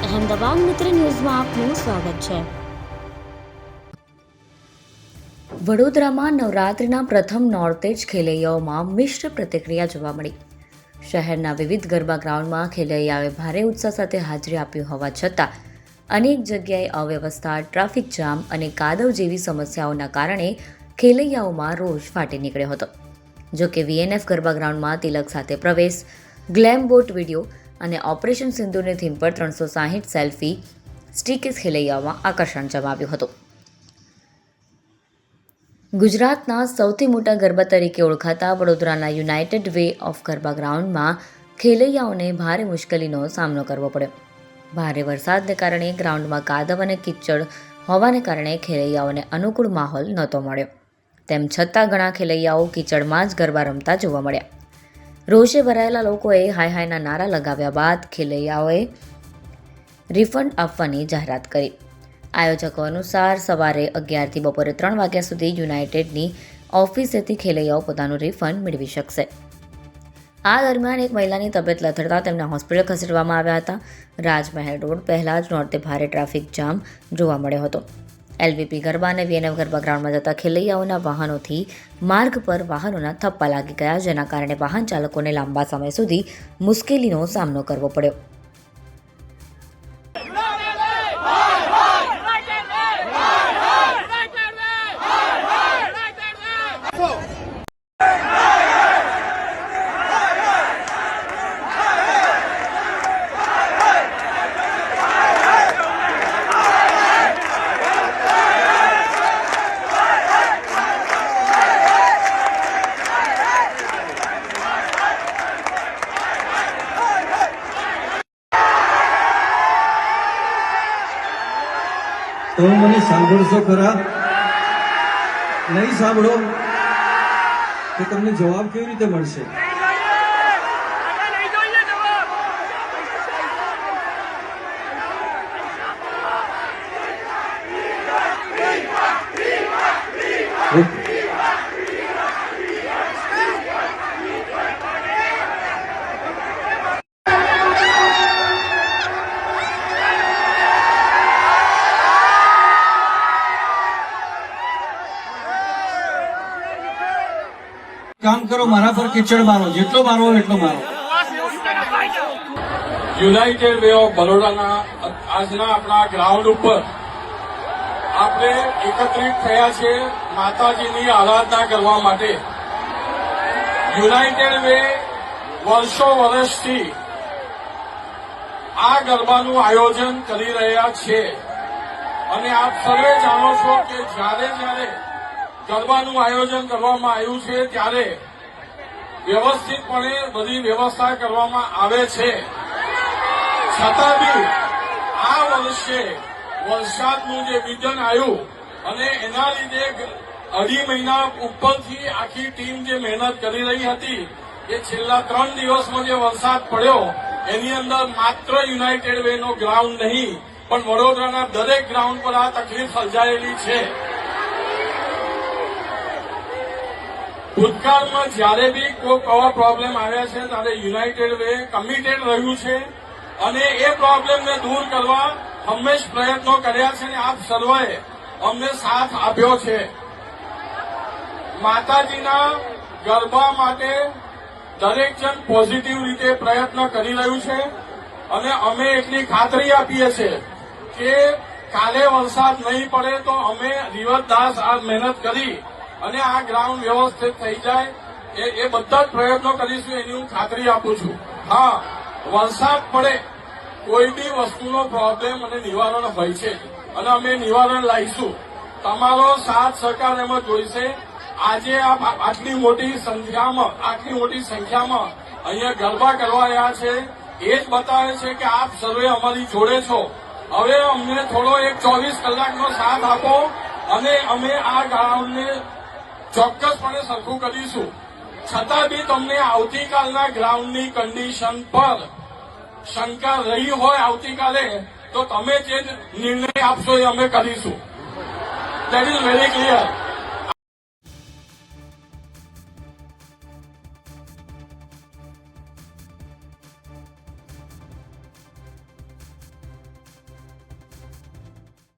અહેમદાબાદ મિત્ર ન્યૂઝમાં આપનું સ્વાગત છે। વડોદરામાં નવરાત્રિના પ્રથમ નોરતેજ ખેલૈયાઓમાં મિશ્ર પ્રતિક્રિયા જોવા મળી। શહેરના વિવિધ ગરબા ગ્રાઉન્ડમાં ખેલૈયાઓએ ભારે ઉત્સાહ સાથે હાજરી આપી હોવા છતાં અનેક જગ્યાએ અવ્યવસ્થા, ટ્રાફિક જામ અને કાદવ જેવી સમસ્યાઓના કારણે ખેલૈયાઓમાં રોષ ફાટી નીકળ્યો હતો। જોકે વીએનએફ ગરબા ગ્રાઉન્ડમાં તિલક સાથે પ્રવેશ, ગ્લેમ બોટ વિડીયો અને ઓપરેશન સિંદૂરની થીમ પર 360 સેલ્ફી સ્ટીકે ખેલૈયાઓમાં આકર્ષણ જમાવ્યું હતું। ગુજરાતના સૌથી મોટા ગરબા તરીકે ઓળખાતા વડોદરાના યુનાઇટેડ વે ઓફ ગરબા ગ્રાઉન્ડમાં ખેલૈયાઓને ભારે મુશ્કેલીનો સામનો કરવો પડ્યો। ભારે વરસાદને કારણે ગ્રાઉન્ડમાં કાદવ અને કિચડ હોવાને કારણે ખેલૈયાઓને અનુકૂળ માહોલ નહોતો મળ્યો। તેમ છતાં ઘણા ખેલૈયાઓ કિચડમાં જ ગરબા રમતા જોવા મળ્યા। રોષે ભરાયેલા લોકોએ હાય હાયના નારા લગાવ્યા બાદ ખેલૈયાઓએ રિફંડ આપવાની જાહેરાત કરી। આયોજકો અનુસાર સવારે 11થી બપોરે 3 વાગ્યા સુધી યુનાઇટેડની ઓફિસેથી ખેલૈયાઓ પોતાનું રિફંડ મેળવી શકશે। આ દરમિયાન એક મહિલાની તબિયત લથડતા તેમને હોસ્પિટલ ખસેડવામાં આવ્યા હતા। રાજમહેલ રોડ પહેલાં જ નોરતે ભારે ટ્રાફિક જામ જોવા મળ્યો હતો। એલવીપી ગરબા અને વીએનએફ ગરબા ગ્રાઉન્ડમાં જતા ખેલૈયાઓના વાહનોથી માર્ગ પર વાહનોના થપ્પા લાગી ગયા, જેના કારણે વાહન ચાલકોને લાંબા સમય સુધી મુશ્કેલીનો સામનો કરવો પડ્યો। તમે મને સાંભળશો ખરા? નહીં સાંભળો તો તમને જવાબ કેવી રીતે મળશે? કામ કરો, મારા પર કિચડ મારો, જેટલો મારો એટલો મારો। યુનાઇટેડ વે ઓફ બરોડાના આજના આપણા ગ્રાઉન્ડ ઉપર આપણે એકત્રિત થયા છે માતાજીની આરાધના કરવા માટે। યુનાઇટેડ વે વર્ષો વર્ષથી આ ગરબાનું આયોજન કરી રહ્યા છે અને આપ સર્વે જાણો છો કે જ્યારે ગરબાનું આયોજન કરવામાં આવ્યું છે ત્યારે વ્યવસ્થિતપણે બધી વ્યવસ્થા કરવામાં આવે છે। છતાં બી આ વર્ષે વરસાદનું જે વિઘન આવ્યું અને એના લીધે 2.5 મહિના ઉપરથી આખી ટીમ જે મહેનત કરી રહી હતી એ છેલ્લા 3 દિવસમાં જે વરસાદ પડ્યો એની અંદર માત્ર યુનાઇટેડ વેનો ગ્રાઉન્ડ નહીં પણ વડોદરાના દરેક ગ્રાઉન્ડ પર આ તકલીફ સર્જાયેલી છે। ભૂતકાળમાં જ્યારે બી કોઈ આવા પ્રોબ્લેમ આવ્યા છે ત્યારે યુનાઇટેડ વે કમિટેડ રહ્યું છે અને એ પ્રોબ્લેમને દૂર કરવા હંમેશ પ્રયત્નો કર્યા છે અને આપ સર્વે અમને સાથ આપ્યો છે। માતાજીના ગરબા માટે દરેક જણ પોઝિટિવ રીતે પ્રયત્ન કરી રહ્યું છે અને અમે એટલી ખાતરી આપીએ છીએ કે કાલે વરસાદ નહીં પડે તો અમે દિવસદાસ આ મહેનત કરી અને આ ગ્રાઉન્ડ વ્યવસ્થિત થઈ જાય એ બધા જ પ્રયત્નો કરીશું એની હું ખાતરી આપું છું। હા, વરસાદ પડે કોઈ બી વસ્તુનો પ્રોબ્લેમ અને નિવારણ હોય છે અને અમે નિવારણ લાવીશું। તમારો સાથ સહકાર એમાં જોઈશે। આજે આપ આટલી મોટી સંખ્યામાં અહીંયા ગરબા કરવા રહ્યા છે એ જ બતાવે છે કે આપ સર્વે અમારી જોડે છો। હવે અમને થોડો એક 24 કલાકનો સાથ આપો અને અમે આ ગ્રાઉન્ડને ચોક્કસપણે સરખું કરીશું। છતાં બી તમને આવતીકાલના ગ્રાઉન્ડની કન્ડિશન પર શંકા રહી હોય આવતીકાલે તો તમે જે નિર્ણય આપશો એ અમે કરીશું। That is very clear.